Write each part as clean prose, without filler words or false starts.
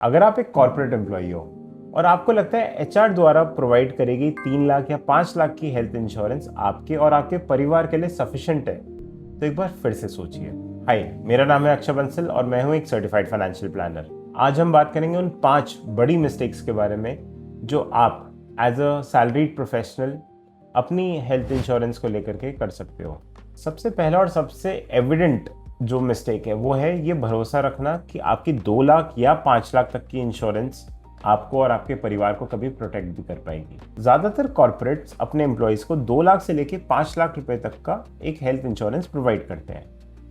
अगर आप एक कॉर्पोरेट एम्प्लॉई हो और आपको लगता है एचआर द्वारा प्रोवाइड करेगी 3 लाख या 5 लाख की हेल्थ इंश्योरेंस आपके और आपके परिवार के लिए सफिशिएंट है, तो एक बार फिर से सोचिए। हाय, मेरा नाम है अक्षय बंसल और मैं हूं एक सर्टिफाइड फाइनेंशियल प्लानर। आज हम बात करेंगे उन 5 बड़ी मिस्टेक्स के बारे में जो आप एज अ सैलरीड प्रोफेशनल अपनी हेल्थ इंश्योरेंस को लेकर के कर सकते हो। सबसे पहला और सबसे एविडेंट जो मिस्टेक है वो है ये भरोसा रखना कि आपकी 2 लाख या 5 लाख तक की इंश्योरेंस आपको और आपके परिवार को कभी प्रोटेक्ट भी कर पाएगी। ज्यादातर कॉर्पोरेट्स अपने एम्प्लॉयज को 2 लाख से लेके 5 लाख रुपए तक का एक हेल्थ इंश्योरेंस प्रोवाइड करते हैं।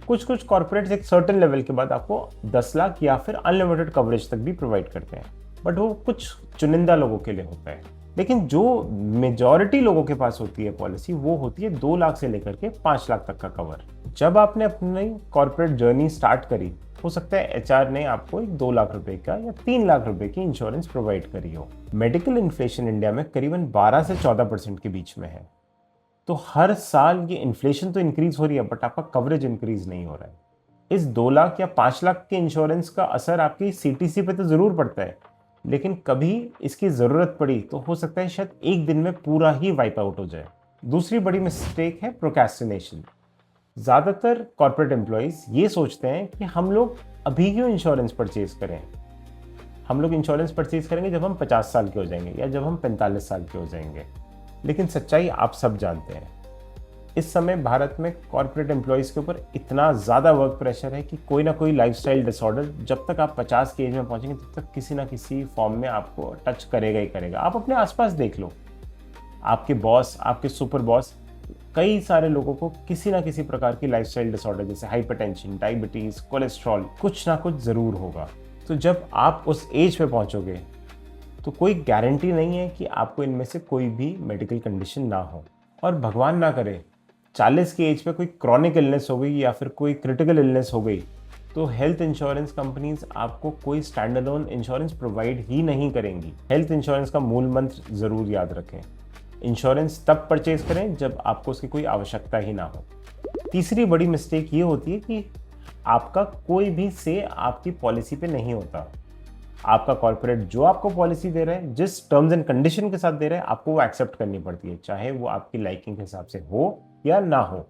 कुछ कॉर्पोरेट्स एक सर्टेन लेवल के बाद आपको 10 लाख या फिर अनलिमिटेड कवरेज तक भी प्रोवाइड करते हैं, बट वो कुछ चुनिंदा लोगों के लिए होता है। लेकिन जो मेजॉरिटी लोगों के पास होती है पॉलिसी, वो होती है 2 लाख से लेकर के 5 लाख तक का कवर। जब आपने अपनी कॉर्पोरेट जर्नी स्टार्ट करी, हो सकता है एचआर ने आपको एक 2 लाख रुपए का या 3 लाख रुपए की इंश्योरेंस प्रोवाइड करी हो। मेडिकल इन्फ्लेशन इंडिया में करीबन 12 से 14% के बीच में है, तो हर साल ये इन्फ्लेशन तो इंक्रीज हो रही है बट आपका कवरेज इंक्रीज नहीं हो रहा है। इस 2 लाख या 5 लाख के इंश्योरेंस का असर आपकी सीटीसी पे तो जरूर पड़ता है, लेकिन कभी इसकी जरूरत पड़ी तो हो सकता है शायद एक दिन में पूरा ही वाइप आउट हो जाए। दूसरी बड़ी मिस्टेक है प्रोक्रेस्टिनेशन। ज्यादातर कॉर्पोरेट एम्प्लॉइज ये सोचते हैं कि हम लोग अभी क्यों इंश्योरेंस परचेज करें, हम लोग इंश्योरेंस परचेज करेंगे जब हम 50 साल के हो जाएंगे या जब हम 45 साल के हो जाएंगे। लेकिन सच्चाई आप सब जानते हैं, इस समय भारत में कॉर्पोरेट एम्प्लॉइज के ऊपर इतना ज़्यादा वर्क प्रेशर है कि कोई ना कोई लाइफस्टाइल डिसऑर्डर जब तक आप 50 की एज में पहुंचेंगे तब तक किसी ना किसी फॉर्म में आपको टच करेगा ही करेगा। आप अपने आसपास देख लो, आपके बॉस, आपके सुपर बॉस, कई सारे लोगों को किसी ना किसी प्रकार की लाइफस्टाइल डिसऑर्डर जैसे हाइपरटेंशन, डायबिटीज, कोलेस्ट्रॉल, कुछ ना कुछ ज़रूर होगा। तो जब आप उस एज पे पहुंचोगे तो कोई गारंटी नहीं है कि आपको इनमें से कोई भी मेडिकल कंडीशन ना हो। और भगवान ना करे 40 की एज पे कोई क्रॉनिक इलनेस हो गई या फिर कोई क्रिटिकल इलनेस हो गई, तो हेल्थ इंश्योरेंस कंपनीज आपको कोई स्टैंड अलोन इंश्योरेंस प्रोवाइड ही नहीं करेंगी। हेल्थ इंश्योरेंस का मूल मंत्र जरूर याद रखें, इंश्योरेंस तब परचेज करें जब आपको उसकी कोई आवश्यकता ही ना हो। तीसरी बड़ी मिस्टेक ये होती है कि आपका कोई भी से आपकी पॉलिसी पे नहीं होता। आपका कॉर्पोरेट जो आपको पॉलिसी दे रहा है, जिस टर्म्स एंड कंडीशन के साथ दे रहा है, आपको वो एक्सेप्ट करनी पड़ती है, चाहे वो आपकी लाइकिंग के हिसाब से हो या ना हो।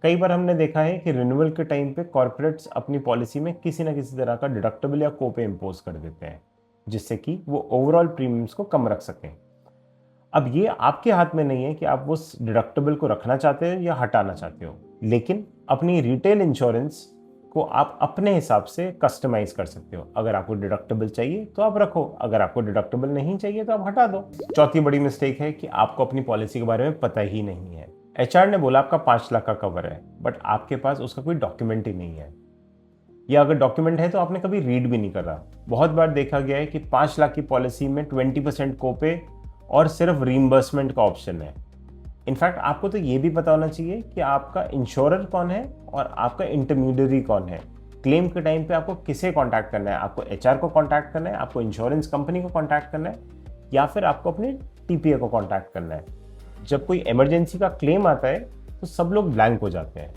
कई बार हमने देखा है कि रिन्यूअल के टाइम पे कॉर्पोरेट्स अपनी पॉलिसी में किसी ना किसी तरह का डिडक्टेबल या कोपे इम्पोज कर देते हैं, जिससे कि वो ओवरऑल प्रीमियम्स को कम रख सकें। अब ये आपके हाथ में नहीं है कि आप उस डिडक्टेबल को रखना चाहते हो या हटाना चाहते हो, लेकिन अपनी रिटेल इंश्योरेंस को आप अपने हिसाब से कस्टमाइज कर सकते हो। अगर आपको डिडक्टेबल चाहिए तो आप रखो, अगर आपको डिडक्टेबल नहीं चाहिए तो आप हटा दो। चौथी बड़ी मिस्टेक है कि आपको अपनी पॉलिसी के बारे में पता ही नहीं है। एचआर ने बोला आपका 5 लाख का कवर है, बट आपके पास उसका कोई डॉक्यूमेंट ही नहीं है, या अगर डॉक्यूमेंट है तो आपने कभी रीड भी नहीं करा। बहुत बार देखा गया है कि 5 लाख की पॉलिसी में 20% कोपे और सिर्फ रीइंबर्समेंट का ऑप्शन है। इनफैक्ट आपको तो ये भी पता होना चाहिए कि आपका इंश्योरर कौन है और आपका इंटरमीडियरी कौन है। क्लेम के टाइम पे आपको किसे कांटेक्ट करना है, आपको एचआर को कांटेक्ट करना है, आपको इंश्योरेंस कंपनी को कांटेक्ट करना है, या फिर आपको अपने टीपीए को कांटेक्ट करना है। जब कोई इमरजेंसी का क्लेम आता है तो सब लोग ब्लैंक हो जाते हैं,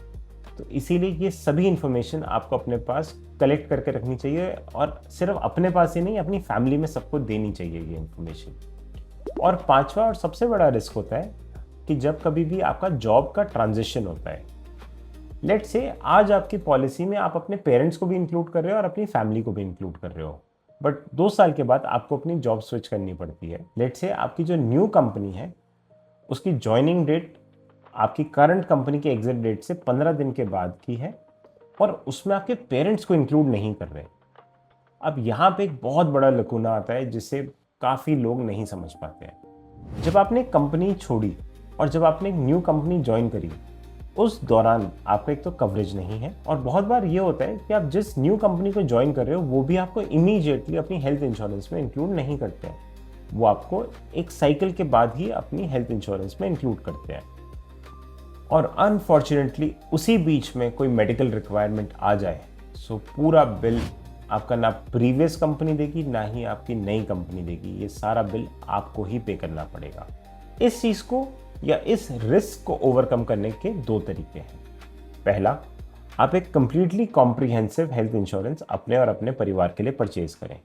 तो इसीलिए ये सभी इंफॉर्मेशन आपको अपने पास कलेक्ट करके रखनी चाहिए, और सिर्फ अपने पास ही नहीं, अपनी फैमिली में सबको देनी चाहिए ये इंफॉर्मेशन। और पांचवा और सबसे बड़ा रिस्क होता है कि जब कभी भी आपका जॉब का ट्रांजिशन होता है। लेट्स से आज आपकी पॉलिसी में आप अपने पेरेंट्स को भी इंक्लूड कर रहे हो और अपनी फैमिली को भी इंक्लूड कर रहे हो, बट 2 साल के बाद आपको अपनी जॉब स्विच करनी पड़ती है। लेट्स से आपकी जो न्यू कंपनी है उसकी ज्वाइनिंग डेट आपकी करंट कंपनी के एग्जिट डेट से 15 दिन के बाद की है, और उसमें आपके पेरेंट्स को इंक्लूड नहीं कर रहे। अब यहाँ पे एक बहुत बड़ा लकूना आता है जिसे काफ़ी लोग नहीं समझ पाते हैं। जब आपने कंपनी छोड़ी और जब आपने एक न्यू कंपनी ज्वाइन करी, उस दौरान आपका एक तो कवरेज नहीं है, और बहुत बार ये होता है कि आप जिस न्यू कंपनी को ज्वाइन कर रहे हो वो भी आपको इमीडिएटली अपनी हेल्थ इंश्योरेंस में इंक्लूड नहीं करते हैं। वो आपको एक साइकिल के बाद ही अपनी हेल्थ इंश्योरेंस में इंक्लूड करते हैं। और अनफॉर्चुनेटली उसी बीच में कोई मेडिकल रिक्वायरमेंट आ जाए, सो पूरा बिल आपका ना प्रीवियस कंपनी देगी ना ही आपकी नई कंपनी देगी, ये सारा बिल आपको ही पे करना पड़ेगा। इस चीज़ को या इस रिस्क को ओवरकम करने के 2 तरीके हैं। पहला, आप एक कंप्लीटली कॉम्प्रिहेंसिव हेल्थ इंश्योरेंस अपने और अपने परिवार के लिए परचेज करें।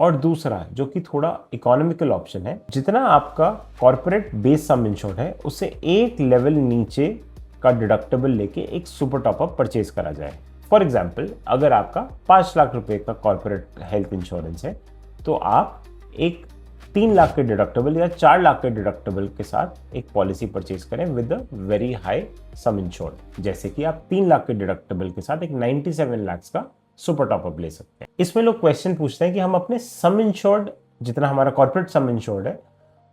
और दूसरा जो कि थोड़ा इकोनॉमिकल ऑप्शन है, जितना आपका कॉर्पोरेट बेस सम इंश्योर्ड है उससे एक लेवल नीचे का डिडक्टेबल लेके एक सुपर टॉपअप परचेज करा जाए। फॉर एग्जाम्पल, अगर आपका 5 लाख रुपए का कॉर्पोरेट हेल्थ इंश्योरेंस है तो आप एक 3 लाख के डिडक्टेबल या 4 लाख के डिडक्टेबल के साथ एक पॉलिसी परचेज करें with a very high some insured. जैसे कि आप 3 लाख के डिडक्टेबल के साथ एक 97 लाख का सुपर टॉपअप ले सकते हैं। इसमें लोग क्वेश्चन पूछते हैं कि हम अपने सम इंश्योर्ड, जितना हमारा कॉर्पोरेट सम इंश्योर्ड है,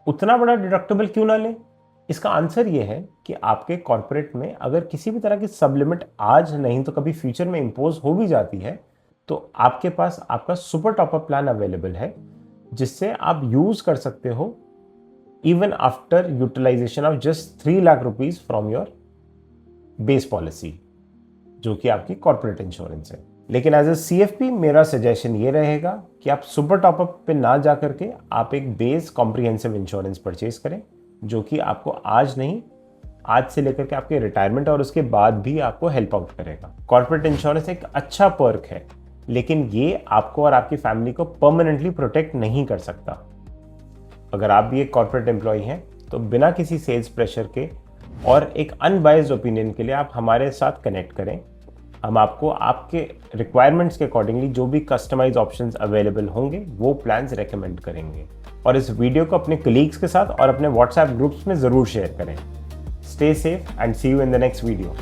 उतना बड़ा डिडक्टेबल क्यों ना लें। इसका आंसर ये है कि आपके कॉर्पोरेट में अगर किसी भी तरह की सब लिमिट आज नहीं तो कभी फ्यूचर में इंपोज हो भी जाती है तो आपके पास आपका सुपर टॉपअप प्लान अवेलेबल है, जिससे आप यूज कर सकते हो even after utilization of just 3 lakh rupees from your base policy, जो कि आपकी कॉर्पोरेट इंश्योरेंस है। लेकिन एज ए CFP मेरा सजेशन ये रहेगा कि आप सुपर टॉपअप पे ना जा करके आप एक बेस कॉम्प्रिहेंसिव इंश्योरेंस परचेज करें, जो कि आपको आज नहीं, आज से लेकर के आपके रिटायरमेंट और उसके बाद भी आपको हेल्प आउट करेगा। कॉर्पोरेट इंश्योरेंस एक अच्छा पर्क है, लेकिन ये आपको और आपकी फैमिली को परमानेंटली प्रोटेक्ट नहीं कर सकता। अगर आप भी एक कॉर्पोरेट एम्प्लॉय हैं तो बिना किसी सेल्स प्रेशर के और एक अनबायस्ड ओपिनियन के लिए आप हमारे साथ कनेक्ट करें। हम आपको आपके रिक्वायरमेंट्स के अकॉर्डिंगली जो भी कस्टमाइज ऑप्शंस अवेलेबल होंगे वो प्लान्स रेकमेंड करेंगे। और इस वीडियो को अपने कलीग्स के साथ और अपने व्हाट्सएप ग्रुप्स में ज़रूर शेयर करें। Stay safe and see you in the next video.